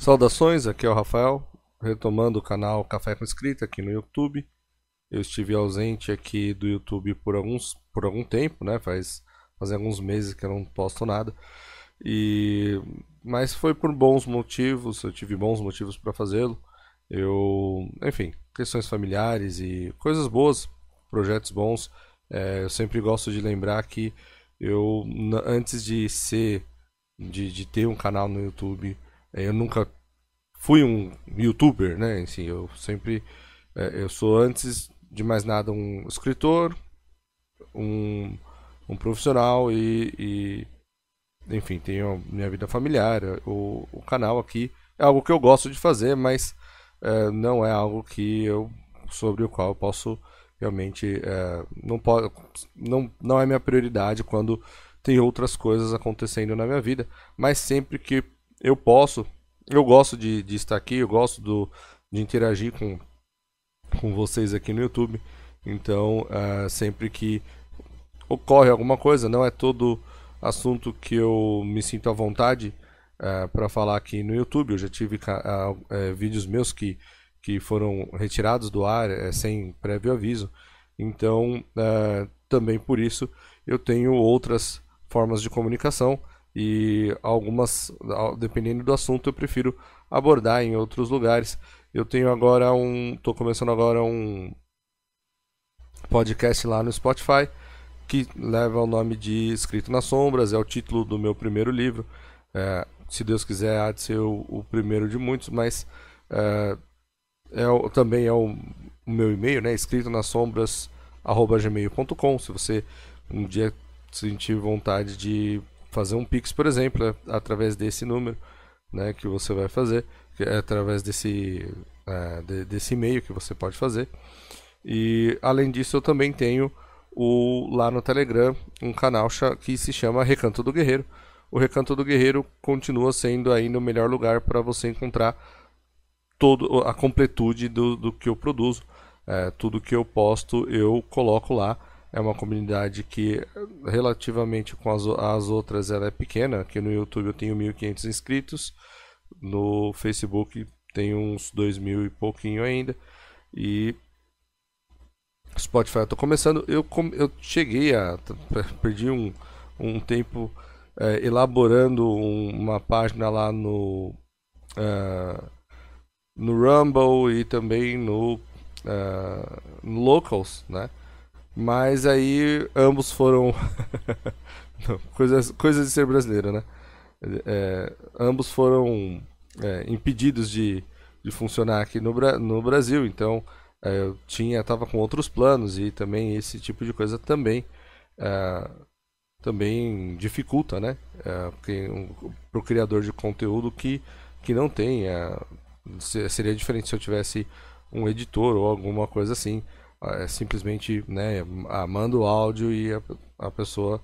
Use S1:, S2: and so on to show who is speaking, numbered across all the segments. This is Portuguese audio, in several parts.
S1: Saudações, aqui é o Rafael, retomando o canal Café com Escrita aqui no YouTube. Eu estive ausente aqui do YouTube por algum tempo, né? Faz alguns meses que eu não posto nada. Mas foi por bons motivos, eu tive bons motivos para fazê-lo. Enfim, questões familiares e coisas boas, projetos bons. Eu sempre gosto de lembrar que antes de ter um canal no YouTube, eu nunca fui um YouTuber, né? Assim, eu sou antes de mais nada um escritor, um, um profissional enfim, tenho a minha vida familiar. O canal aqui é algo que eu gosto de fazer, mas não é algo sobre o qual eu posso realmente não é minha prioridade quando tem outras coisas acontecendo na minha vida. Mas sempre que eu posso, eu gosto de estar aqui, eu gosto de interagir com vocês aqui no YouTube. Então, sempre que ocorre alguma coisa, não é todo assunto que eu me sinto à vontade para falar aqui no YouTube. Eu já tive vídeos meus que foram retirados do ar sem prévio aviso. Então, também por isso, eu tenho outras formas de comunicação e algumas, dependendo do assunto, eu prefiro abordar em outros lugares. Tô começando agora um podcast lá no Spotify que leva o nome de Escrito nas Sombras, é o título do meu primeiro livro. Se Deus quiser, há de ser o primeiro de muitos, mas também é o meu e-mail, né? Escrito nas sombras @gmail.com. Se você um dia sentir vontade de fazer um Pix, por exemplo, através desse número, né, que você vai fazer, que é através desse e-mail que você pode fazer. E além disso, eu também tenho lá no Telegram um canal que se chama Recanto do Guerreiro. O Recanto do Guerreiro continua sendo ainda o melhor lugar para você encontrar toda a completude do que eu produzo. Tudo que eu posto eu coloco lá. É uma comunidade que, relativamente com as outras, ela é pequena. Aqui no YouTube eu tenho 1.500 inscritos, no Facebook tenho uns 2.000 e pouquinho ainda, e Spotify eu tô começando. Eu cheguei perdi um tempo elaborando uma página lá no Rumble e também no Locals, né? Mas aí ambos foram não, coisas de ser brasileiro, né? Ambos foram impedidos de funcionar aqui no Brasil. Então eu tava com outros planos e também esse tipo de coisa também dificulta, né? Porque pro criador de conteúdo que não tem, seria diferente se eu tivesse um editor ou alguma coisa assim. Simplesmente, né, manda o áudio e a pessoa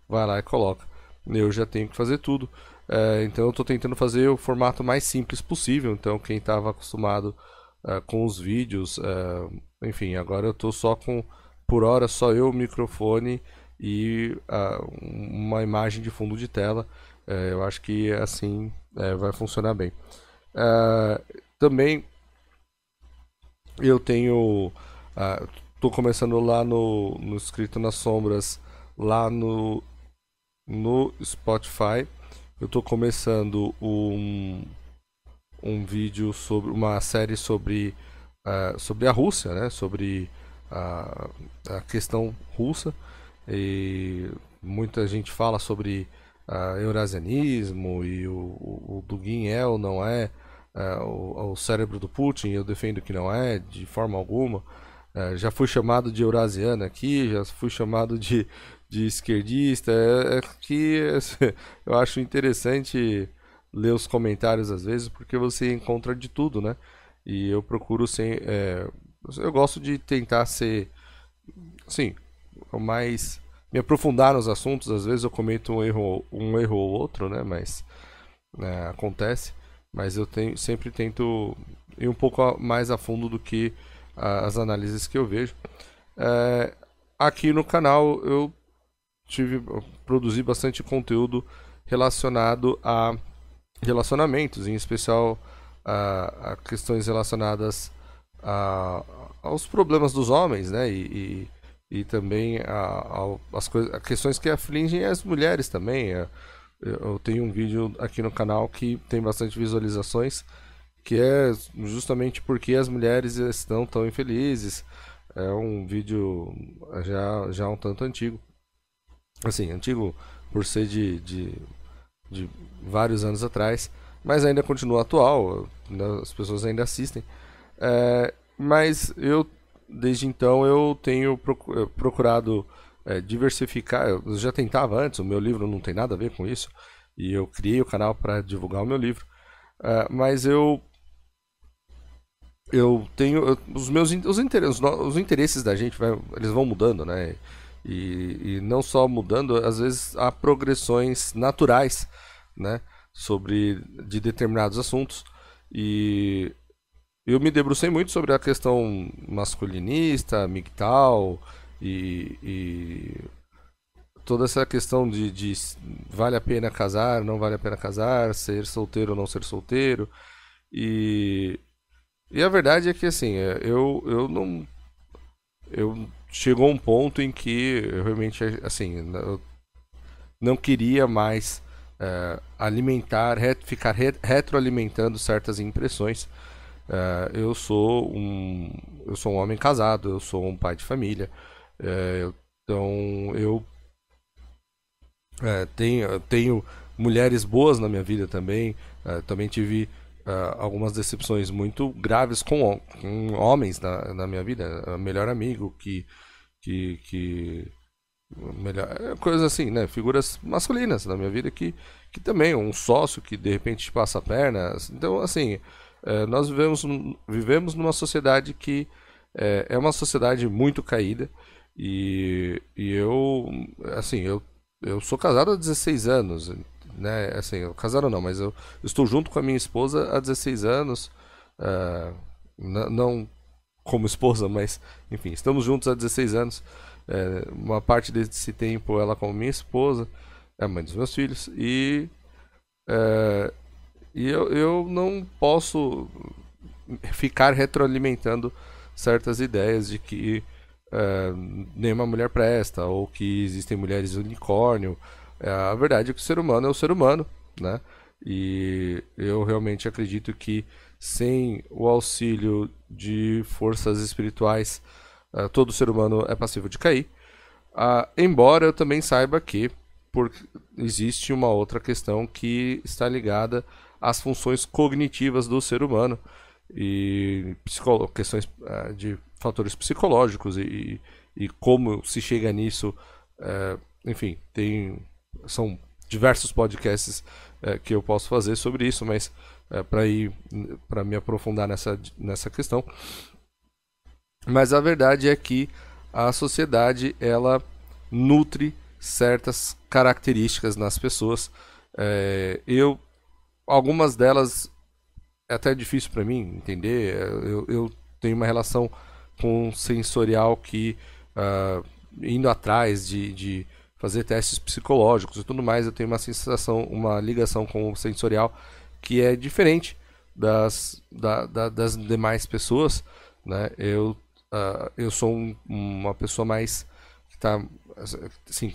S1: vai lá e coloca. Eu já tenho que fazer tudo. Então eu estou tentando fazer o formato mais simples possível. Então quem estava acostumado com os vídeos, enfim, agora eu estou por hora, só eu, o microfone e uma imagem de fundo de tela. Eu acho que assim vai funcionar bem. Também eu tenho. Tô começando lá no Escrito nas Sombras, lá no Spotify. Eu tô começando um vídeo sobre uma série sobre a Rússia, né? Sobre a questão russa. E muita gente fala sobre eurasianismo e o Dugin ou não é o cérebro do Putin. Eu defendo que não é, de forma alguma. Já fui chamado de eurasiano aqui, já fui chamado de esquerdista. Que eu acho interessante ler os comentários às vezes, porque você encontra de tudo, né? E eu procuro eu gosto de tentar ser, sim, mais me aprofundar nos assuntos. Às vezes eu cometo um erro ou outro, né? Mas acontece. Mas sempre tento ir um pouco mais a fundo do que as análises que eu vejo. Aqui no canal eu produzi bastante conteúdo relacionado a relacionamentos, em especial a questões relacionadas aos problemas dos homens, né? E também a questões que afligem as mulheres também. Eu tenho um vídeo aqui no canal que tem bastante visualizações, que é justamente porque as mulheres estão tão infelizes. É um vídeo já um tanto antigo. Assim, antigo por ser de vários anos atrás, mas ainda continua atual, né, as pessoas ainda assistem. Mas eu, desde então, eu tenho procurado diversificar. Eu já tentava antes, o meu livro não tem nada a ver com isso, e eu criei o canal para divulgar o meu livro. Mas eu tenho os meus os interesses da gente eles vão mudando, né? E não só mudando, às vezes há progressões naturais, né, sobre de determinados assuntos. E eu me debrucei muito sobre a questão masculinista, MGTOW e toda essa questão de vale a pena casar, não vale a pena casar, ser solteiro ou não ser solteiro. E, e a verdade é que assim, eu não. Eu chegou um ponto em que eu realmente assim, eu não queria mais alimentar, ficar retroalimentando certas impressões. Eu sou um homem casado, eu sou um pai de família, então eu tenho mulheres boas na minha vida também. Também tive algumas decepções muito graves com homens na minha vida. Melhor amigo que melhor, coisas assim, né? Figuras masculinas na minha vida que também, um sócio que de repente te passa a perna. Então, assim, nós vivemos numa sociedade que é uma sociedade muito caída e eu, assim, eu sou casado há 16 anos, né? Assim, casado não, mas eu estou junto com a minha esposa há 16 anos, não como esposa, mas enfim, estamos juntos há 16 anos. Uma parte desse tempo ela como minha esposa, é a mãe dos meus filhos, é, eu não posso ficar retroalimentando certas ideias de que nenhuma mulher presta ou que existem mulheres unicórnio. A verdade é que o ser humano é o ser humano, né? E eu realmente acredito que sem o auxílio de forças espirituais, todo ser humano é passível de cair. Embora eu também saiba que existe uma outra questão que está ligada às funções cognitivas do ser humano e questões de fatores psicológicos e como se chega nisso. Enfim, são diversos podcasts que eu posso fazer sobre isso, mas para me aprofundar nessa questão. Mas a verdade é que a sociedade ela nutre certas características nas pessoas. Algumas delas é até difícil para mim entender. Eu tenho uma relação com o sensorial que, indo atrás de fazer testes psicológicos e tudo mais, eu tenho uma ligação com o sensorial que é diferente das demais pessoas, né? Eu sou uma pessoa mais que está, assim,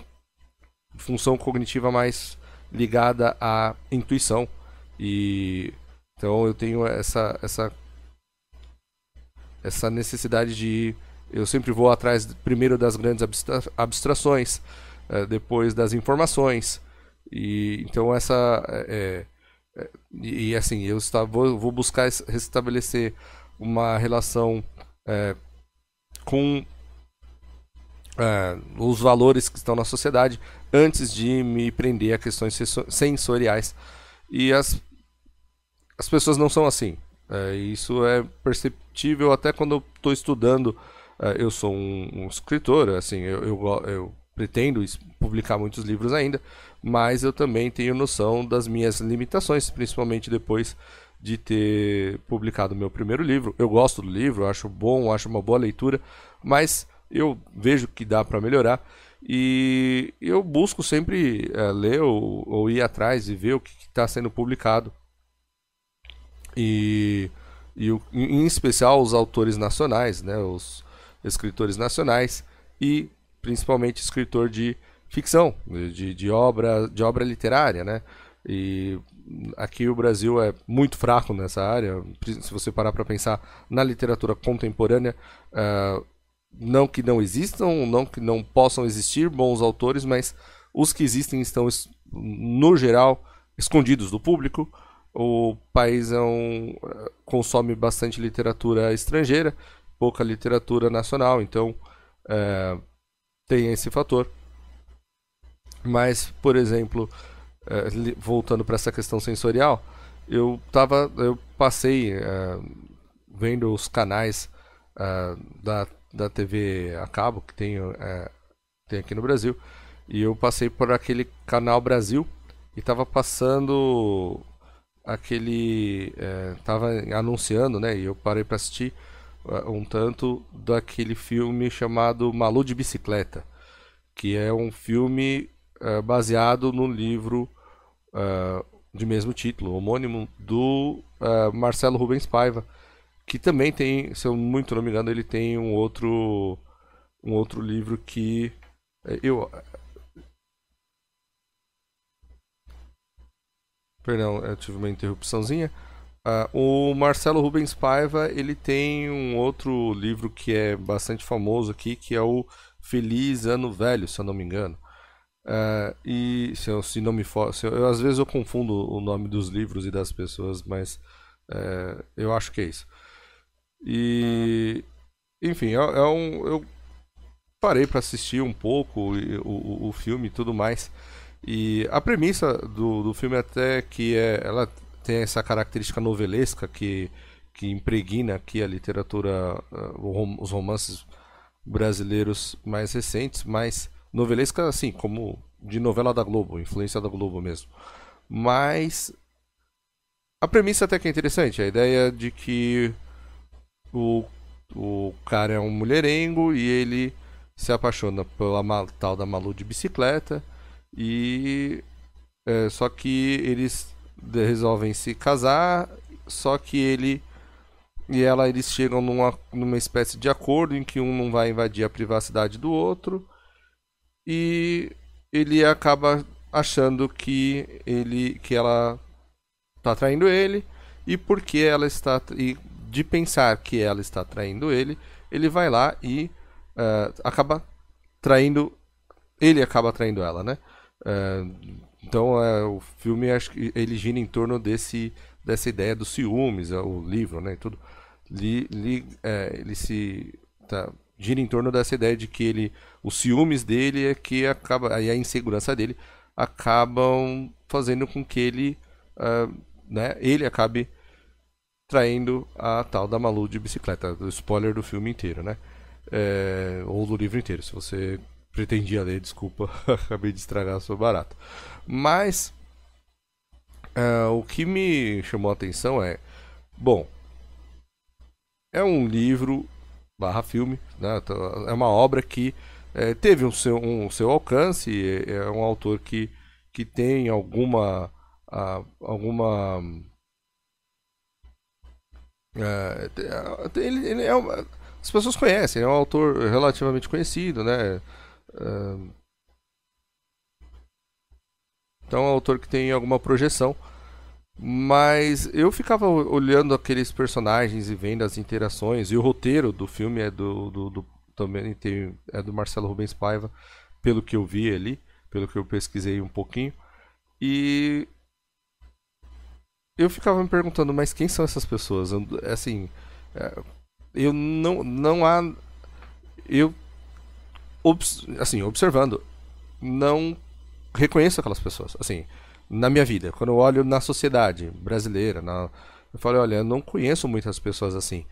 S1: função cognitiva mais ligada à intuição, e então eu tenho essa necessidade eu sempre vou atrás primeiro das grandes abstrações, depois das informações, e então e assim vou buscar restabelecer uma relação com os valores que estão na sociedade antes de me prender a questões sensoriais. E as pessoas não são assim. Isso é perceptível até quando eu estou estudando. Eu sou um escritor, assim, eu pretendo publicar muitos livros ainda, mas eu também tenho noção das minhas limitações, principalmente depois de ter publicado meu primeiro livro. Eu gosto do livro, acho bom, acho uma boa leitura, mas eu vejo que dá para melhorar e eu busco sempre ler ou ir atrás e ver o que está sendo publicado. e, em especial os autores nacionais, né, os escritores nacionais e principalmente escritor de ficção, de obra literária, né? E aqui o Brasil é muito fraco nessa área. Se você parar para pensar na literatura contemporânea, não que não existam, não que não possam existir bons autores, mas os que existem estão, no geral, escondidos do público. O país consome bastante literatura estrangeira, pouca literatura nacional, então tem esse fator. Mas, por exemplo, voltando para essa questão sensorial, eu passei vendo os canais da TV a cabo que tem aqui no Brasil, e eu passei por aquele Canal Brasil e estava passando tava anunciando, né? E eu parei para assistir um tanto daquele filme chamado Malu de Bicicleta, que é um filme baseado no livro de mesmo título, homônimo, do Marcelo Rubens Paiva, que também tem, se eu muito não me engano, ele tem um outro livro que eu perdão, eu tive uma interrupçãozinha. O Marcelo Rubens Paiva, ele tem um outro livro que é bastante famoso aqui, que é o Feliz Ano Velho, se eu não me engano. E se não me for, às vezes eu confundo o nome dos livros e das pessoas, mas eu acho que é isso. E enfim, eu parei para assistir um pouco o filme e tudo mais. E a premissa do filme até que ela tem essa característica novelesca que impregna aqui a literatura, os romances brasileiros mais recentes, mais novelesca assim, como de novela da Globo, influência da Globo mesmo. Mas a premissa até que é interessante, a ideia de que o, o cara é um mulherengo e ele se apaixona pela tal da Malu de bicicleta e só que eles resolvem se casar, só que ele e ela eles chegam numa espécie de acordo em que um não vai invadir a privacidade do outro e ele acaba achando que ela está traindo ele e porque ela está e de pensar que ela está traindo ele vai lá e acaba traindo ele acaba traindo ela, né? Então o filme acho que ele gira em torno dessa ideia dos ciúmes, o livro, né? E tudo ele gira em torno dessa ideia de que os ciúmes dele é que acaba e a insegurança dele acabam fazendo com que ele acabe traindo a tal da Malu de bicicleta. O spoiler do filme inteiro, né? Ou do livro inteiro, se você pretendia ler, desculpa, acabei de estragar a sua barata. Mas o que me chamou a atenção bom, é um livro barra filme, né? É uma obra que teve um seu alcance, é um autor que tem alguma ele as pessoas conhecem, é um autor relativamente conhecido, né? Então é um autor que tem alguma projeção. Mas eu ficava olhando aqueles personagens e vendo as interações. E o roteiro do filme também é do Marcelo Rubens Paiva, pelo que eu vi ali, pelo que eu pesquisei um pouquinho. E eu ficava me perguntando, mas quem são essas pessoas? Assim, eu não há. Eu, assim, observando, não reconheço aquelas pessoas. Assim, na minha vida, quando eu olho na sociedade brasileira, eu falo, olha, eu não conheço muitas pessoas assim.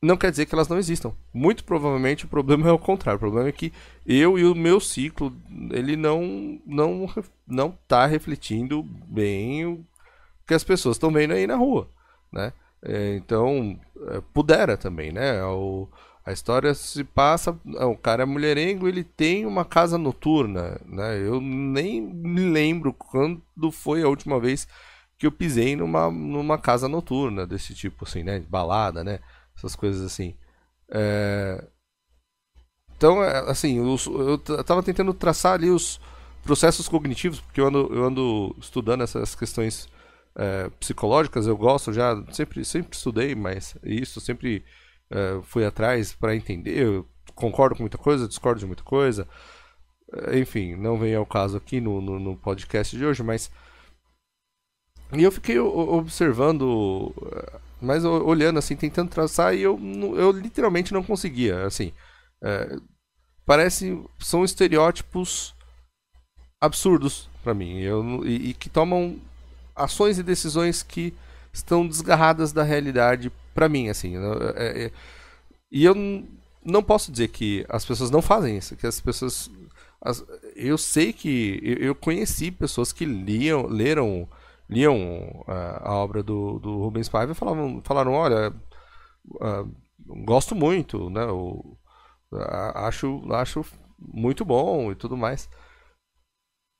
S1: Não quer dizer que elas não existam. Muito provavelmente o problema é o contrário. O problema é que eu e o meu ciclo, ele não tá refletindo bem o que as pessoas estão vendo aí na rua, né? Então, pudera também, né? A história se passa, o cara é mulherengo, ele tem uma casa noturna, né? Eu nem me lembro quando foi a última vez que eu pisei numa casa noturna desse tipo, assim, né? Balada, né? Essas coisas assim. É, então, assim, eu tava tentando traçar ali os processos cognitivos, porque eu ando estudando essas questões psicológicas, eu gosto já, sempre estudei, mas isso, sempre fui atrás para entender, eu concordo com muita coisa, discordo de muita coisa, enfim, não vem ao caso aqui no podcast de hoje, mas e eu fiquei observando, mas olhando assim, tentando traçar e eu literalmente não conseguia, assim, é, parece são estereótipos absurdos para mim e que tomam ações e decisões que estão desgarradas da realidade para mim, assim, né? E eu não posso dizer que as pessoas não fazem isso, que as pessoas as, eu sei que eu conheci pessoas que liam a obra do Rubens Paiva e falaram, olha, uh, gosto muito, né? Acho muito bom e tudo mais.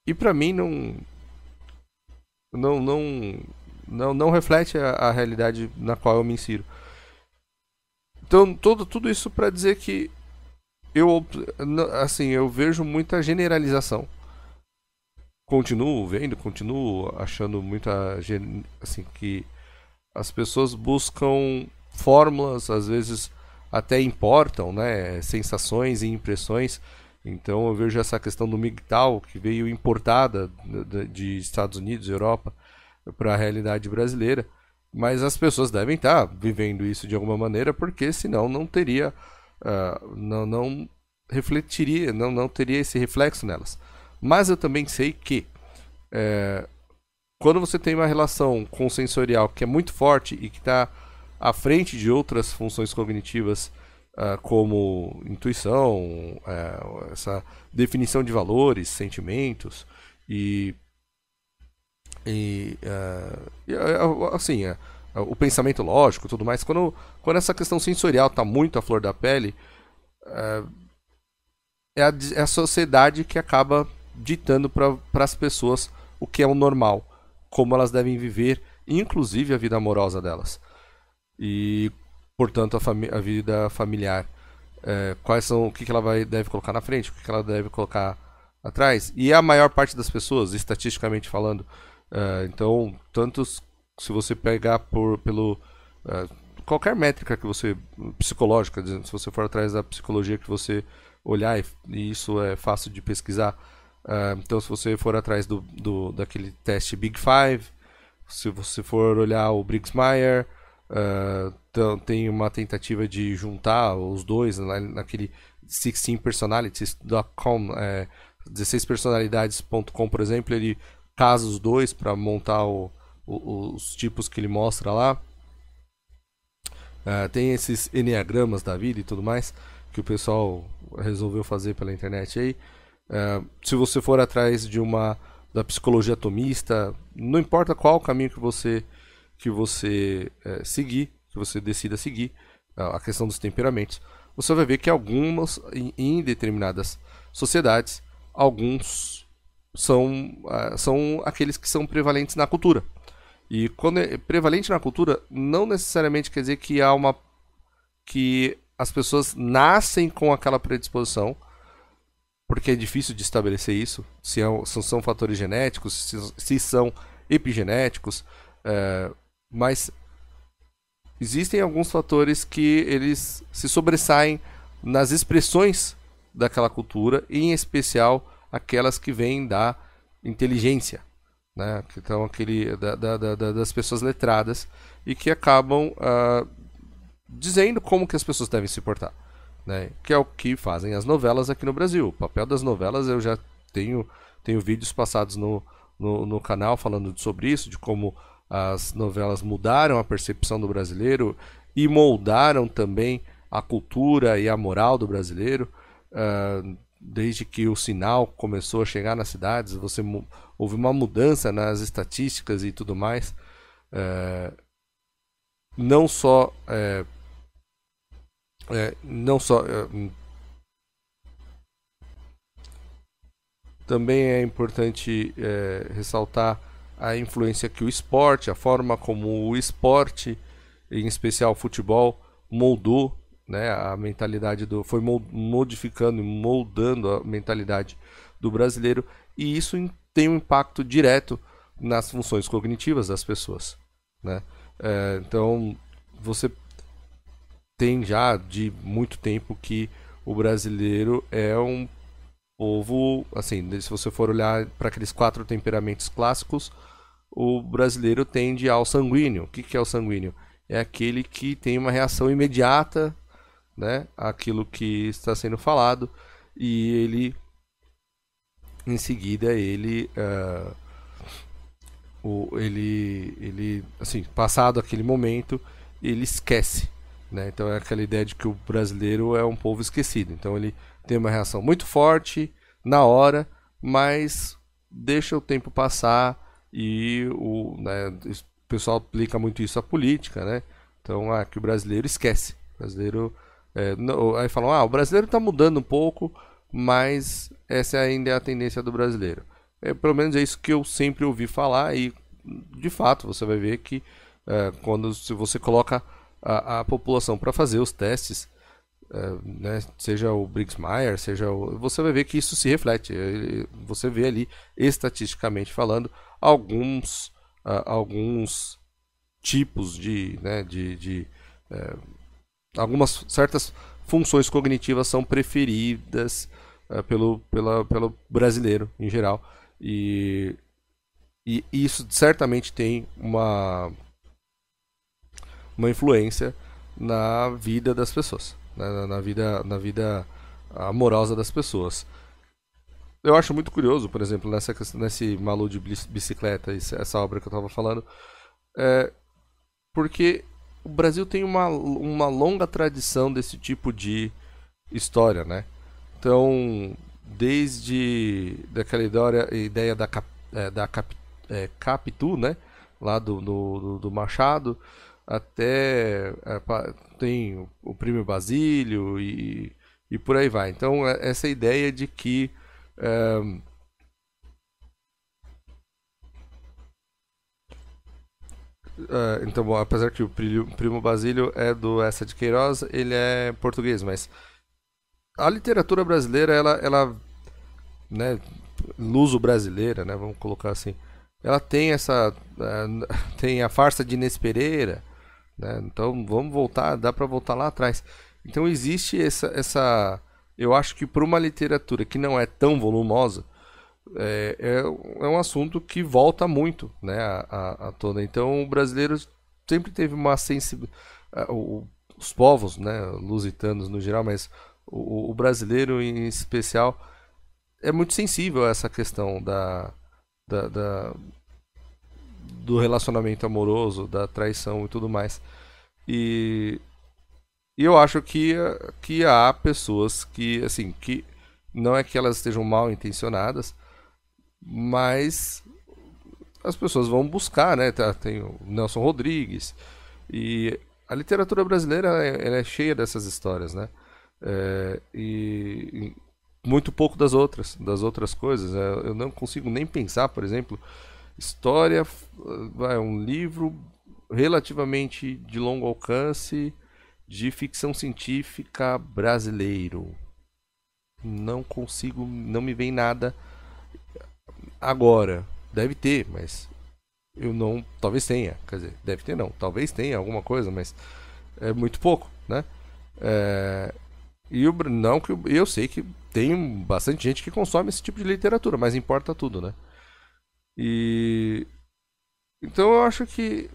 S1: E para mim não, não, não reflete a realidade na qual eu me insiro. Então, tudo isso para dizer que eu, assim, eu vejo muita generalização. Continuo achando muita, assim, que as pessoas buscam fórmulas, às vezes até importam, né, sensações e impressões. Então eu vejo essa questão do MGTOW que veio importada de Estados Unidos, Europa, para a realidade brasileira. Mas as pessoas devem estar vivendo isso de alguma maneira, porque senão não teria, não refletiria, não teria esse reflexo nelas. Mas eu também sei que quando você tem uma relação consensorial que é muito forte e que está à frente de outras funções cognitivas, como intuição, essa definição de valores, sentimentos e, assim, o pensamento lógico, tudo mais. Quando essa questão sensorial está muito à flor da pele, é a sociedade que acaba ditando para as pessoas o que é o normal, como elas devem viver, inclusive a vida amorosa delas. E, portanto, a vida familiar. Quais são, o que ela deve colocar na frente, o que ela deve colocar atrás. E a maior parte das pessoas, estatisticamente falando, então, tantos, se você pegar pelo qualquer métrica que você psicológica, se você for atrás da psicologia que você olhar e isso é fácil de pesquisar. Então, se você for atrás daquele teste Big Five, se você for olhar o Briggs-Myers, então, tem uma tentativa de juntar os dois naquele 16personalities.com, 16personalidades.com, por exemplo, ele casa os dois para montar os tipos que ele mostra lá. Tem esses enneagramas da vida e tudo mais que o pessoal resolveu fazer pela internet aí. Se você for atrás da psicologia atomista, não importa qual caminho que você seguir, que você decida seguir, a questão dos temperamentos, você vai ver que em determinadas sociedades, alguns são aqueles que são prevalentes na cultura. E quando é prevalente na cultura, não necessariamente quer dizer que as pessoas nascem com aquela predisposição, porque é difícil de estabelecer isso, se são fatores genéticos, se são epigenéticos, mas existem alguns fatores que eles se sobressaem nas expressões daquela cultura, e em especial aquelas que vêm da inteligência, né? Que estão das pessoas letradas e que acabam dizendo como que as pessoas devem se portar, né? Que é o que fazem as novelas aqui no Brasil. O papel das novelas, eu já tenho vídeos passados no canal falando sobre isso, de como as novelas mudaram a percepção do brasileiro e moldaram também a cultura e a moral do brasileiro. Desde que o sinal começou a chegar nas cidades, houve uma mudança nas estatísticas e tudo mais. Não só também é importante ressaltar a influência que o esporte, a forma como o esporte, em especial o futebol, moldou, né, a mentalidade foi modificando e moldando a mentalidade do brasileiro, e isso tem um impacto direto nas funções cognitivas das pessoas, né? Então você tem já de muito tempo que o brasileiro é um povo, assim, se você for olhar para aqueles 4 temperamentos clássicos, o brasileiro tende ao sanguíneo. O que é o sanguíneo? É aquele que tem uma reação imediata, né, àquilo que está sendo falado, e ele, em seguida, ele, assim, passado aquele momento, ele esquece, né? Então é aquela ideia de que o brasileiro é um povo esquecido. Então ele tem uma reação muito forte na hora, mas deixa o tempo passar e né, o pessoal aplica muito isso à política, né? Então que o brasileiro esquece. O brasileiro aí falam, o brasileiro está mudando um pouco, mas essa ainda é a tendência do brasileiro. Pelo menos é isso que eu sempre ouvi falar, e de fato você vai ver que se você coloca a população para fazer os testes, né, seja o Briggs-Myers, você vai ver que isso se reflete. Você vê ali, estatisticamente falando, alguns tipos né, algumas certas funções cognitivas são preferidas pelo brasileiro em geral. E isso certamente tem uma influência na vida das pessoas, né? Na vida amorosa das pessoas. Eu acho muito curioso, por exemplo, nesse Malu de bicicleta, essa obra que eu estava falando, porque o Brasil tem uma longa tradição desse tipo de história, né? Então, desde daquela ideia da Capitu, né? Lá do Machado, até tem o Primo Basílio e por aí vai. Então, essa ideia de que então, bom, apesar que o Primo Basílio é do Essa de Queiroz, ele é português, mas a literatura brasileira, ela né, luso-brasileira, né, vamos colocar assim, ela tem tem a farsa de Inês Pereira, né, então vamos voltar, dá para voltar lá atrás. Então existe eu acho que para uma literatura que não é tão volumosa, é um assunto que volta muito, né, a tona. Então o brasileiro sempre teve uma sensibilidade, os povos, né, lusitanos no geral, mas o brasileiro em especial é muito sensível a essa questão da, do relacionamento amoroso, da traição e tudo mais. E, e eu acho que há pessoas que, assim, que não é que elas estejam mal intencionadas, mas as pessoas vão buscar, né? Tem o Nelson Rodrigues, e a literatura brasileira ela é cheia dessas histórias, né? E muito pouco das outras coisas. Eu não consigo nem pensar, por exemplo, história, um livro relativamente de longo alcance de ficção científica brasileiro. Não consigo, não me vem nada agora. Deve ter, mas eu não, talvez tenha, quer dizer, deve ter não, talvez tenha alguma coisa, mas é muito pouco, né? E não que eu sei que tem bastante gente que consome esse tipo de literatura, mas importa tudo, né? E então eu acho que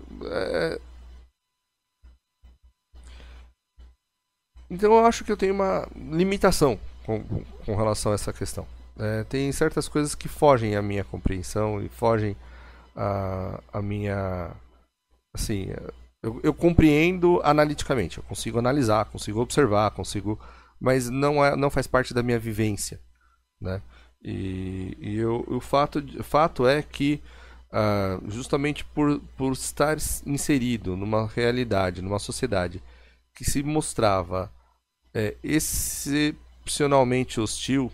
S1: então eu acho que eu tenho uma limitação com relação a essa questão. Tem certas coisas que fogem à minha compreensão e fogem à minha, assim, eu compreendo analiticamente, eu consigo analisar, consigo observar, mas não faz parte da minha vivência, né? O fato é que justamente por estar inserido numa realidade, numa sociedade que se mostrava excepcionalmente hostil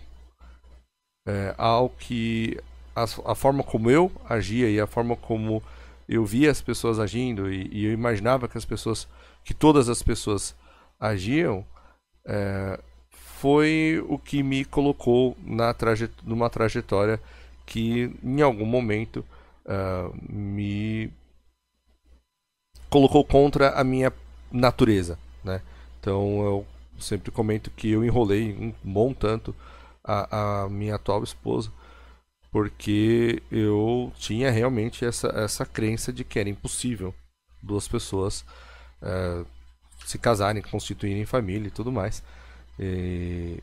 S1: ao que a forma como eu agia e a forma como eu via as pessoas agindo e eu imaginava que todas as pessoas agiam, foi o que me colocou numa trajetória que em algum momento me colocou contra a minha natureza, né? Então eu sempre comento que eu enrolei um bom tanto a minha atual esposa, porque eu tinha realmente essa crença de que era impossível duas pessoas se casarem, constituírem família e tudo mais. E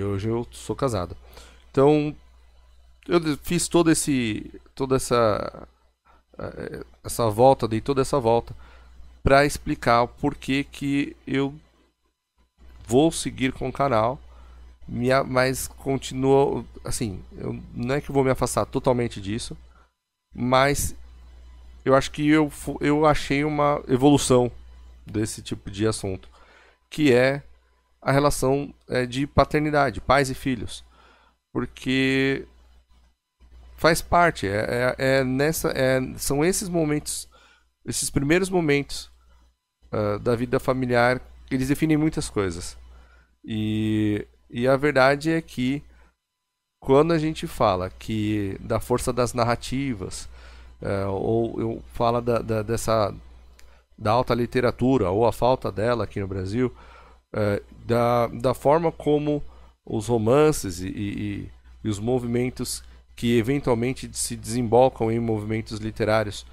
S1: hoje eu sou casado. Então eu fiz toda essa volta, dei toda essa volta para explicar o porquê que eu vou seguir com o canal, mas continuo assim, não é que eu vou me afastar totalmente disso, mas eu acho que eu achei uma evolução desse tipo de assunto, que é a relação de paternidade, pais e filhos, porque faz parte, são esses momentos, esses primeiros momentos da vida familiar, eles definem muitas coisas. E a verdade é que quando a gente fala que da força das narrativas, ou eu falo da alta literatura, ou a falta dela aqui no Brasil, da forma como os romances e os movimentos que eventualmente se desembocam em movimentos literários,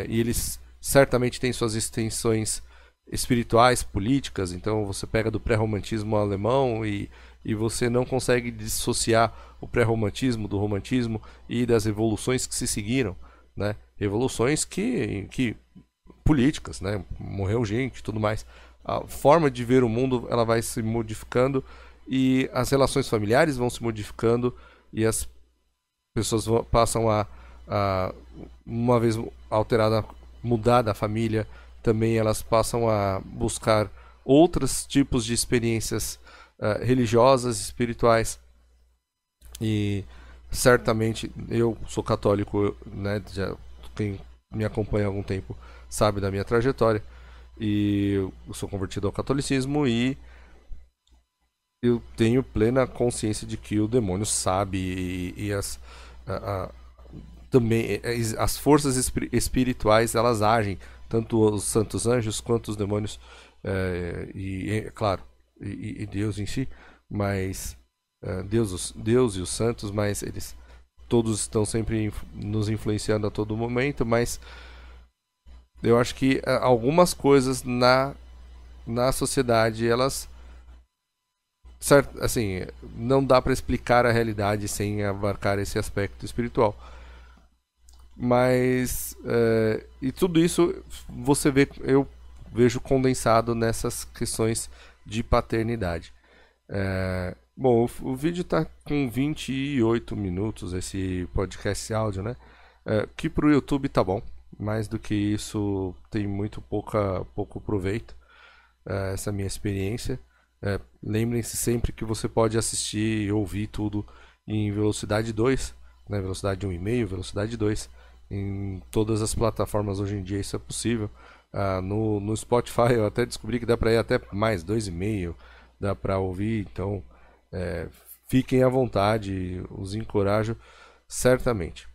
S1: e eles certamente têm suas extensões espirituais, políticas. Então você pega do pré-romantismo alemão e você não consegue dissociar o pré-romantismo do romantismo e das revoluções que se seguiram, né? Revoluções que políticas, né? Morreu gente e tudo mais. A forma de ver o mundo, ela vai se modificando e as relações familiares vão se modificando e as pessoas passam uma vez alterada, mudada a família, também elas passam a buscar outros tipos de experiências religiosas, espirituais. E certamente eu sou católico, né? Quem me acompanha há algum tempo sabe da minha trajetória. E eu sou convertido ao catolicismo e eu tenho plena consciência de que o demônio sabe também as forças espirituais, elas agem, tanto os santos anjos quanto os demônios, claro, e Deus em si, mas Deus e os santos, mas eles todos estão sempre nos influenciando a todo momento. Mas eu acho que algumas coisas na sociedade, elas, certo, assim, não dá para explicar a realidade sem abarcar esse aspecto espiritual. Mas e tudo isso eu vejo condensado nessas questões de paternidade. Bom, o vídeo está com 28 minutos, esse podcast áudio, né? Que para o YouTube tá bom. Mais do que isso, tem pouco proveito essa minha experiência. Lembrem-se sempre que você pode assistir e ouvir tudo em velocidade 2, né? Velocidade 1,5, velocidade 2. Em todas as plataformas hoje em dia isso é possível. No Spotify eu até descobri que dá para ir até mais 2,5, dá para ouvir. Então fiquem à vontade, os encorajo certamente.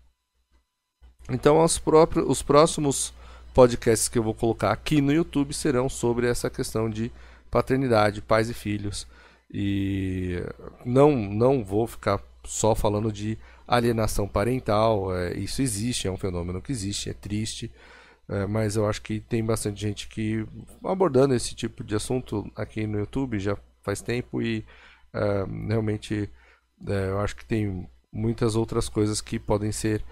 S1: Então os próximos podcasts que eu vou colocar aqui no YouTube serão sobre essa questão de paternidade, pais e filhos. E não vou ficar só falando de alienação parental. Isso existe, é um fenômeno que existe, é triste, mas eu acho que tem bastante gente que abordando esse tipo de assunto aqui no YouTube já faz tempo e realmente eu acho que tem muitas outras coisas que podem ser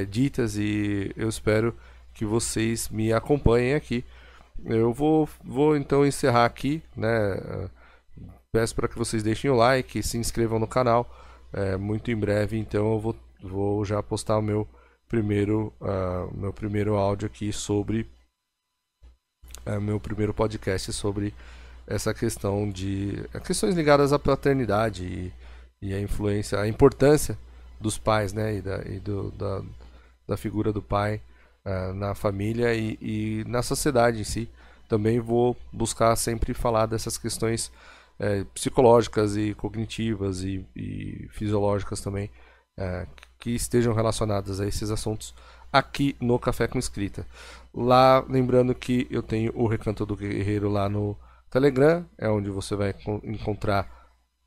S1: ditas e eu espero que vocês me acompanhem aqui. Eu vou então encerrar aqui, né? Peço para que vocês deixem o like, se inscrevam no canal. Muito em breve, então eu vou já postar o meu primeiro áudio aqui sobre meu primeiro podcast sobre essa questão de questões ligadas à paternidade e a influência, a importância dos pais, né, da figura do pai na família e na sociedade em si. Também vou buscar sempre falar dessas questões psicológicas e cognitivas e fisiológicas também, que estejam relacionadas a esses assuntos aqui no Café com Escrita. Lá, lembrando que eu tenho o Recanto do Guerreiro lá no Telegram, é onde você vai encontrar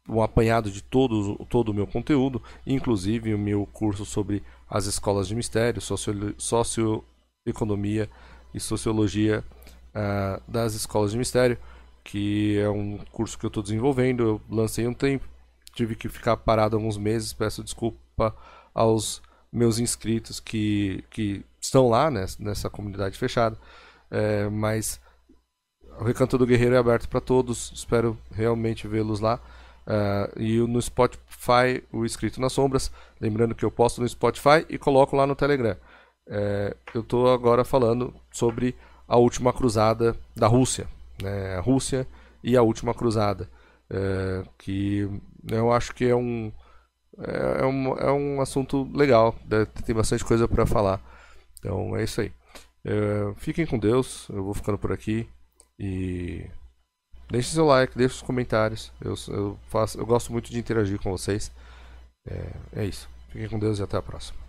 S1: um apanhado de todo o meu conteúdo, inclusive o meu curso sobre as escolas de mistério, socioeconomia e sociologia das escolas de mistério, que é um curso que eu estou desenvolvendo. Eu lancei um tempo, tive que ficar parado alguns meses, peço desculpa aos meus inscritos que estão lá nessa comunidade fechada, mas o Recanto do Guerreiro é aberto para todos, espero realmente vê-los lá. E no Spotify, o Escrito nas Sombras. Lembrando que eu posto no Spotify e coloco lá no Telegram. Eu estou agora falando sobre a última cruzada da Rússia, né? A Rússia e a última cruzada, que eu acho que é um assunto legal, tem bastante coisa para falar. Então é isso aí. Fiquem com Deus, eu vou ficando por aqui e deixe seu like, deixe os comentários. Eu gosto muito de interagir com vocês. É isso. Fiquem com Deus e até a próxima.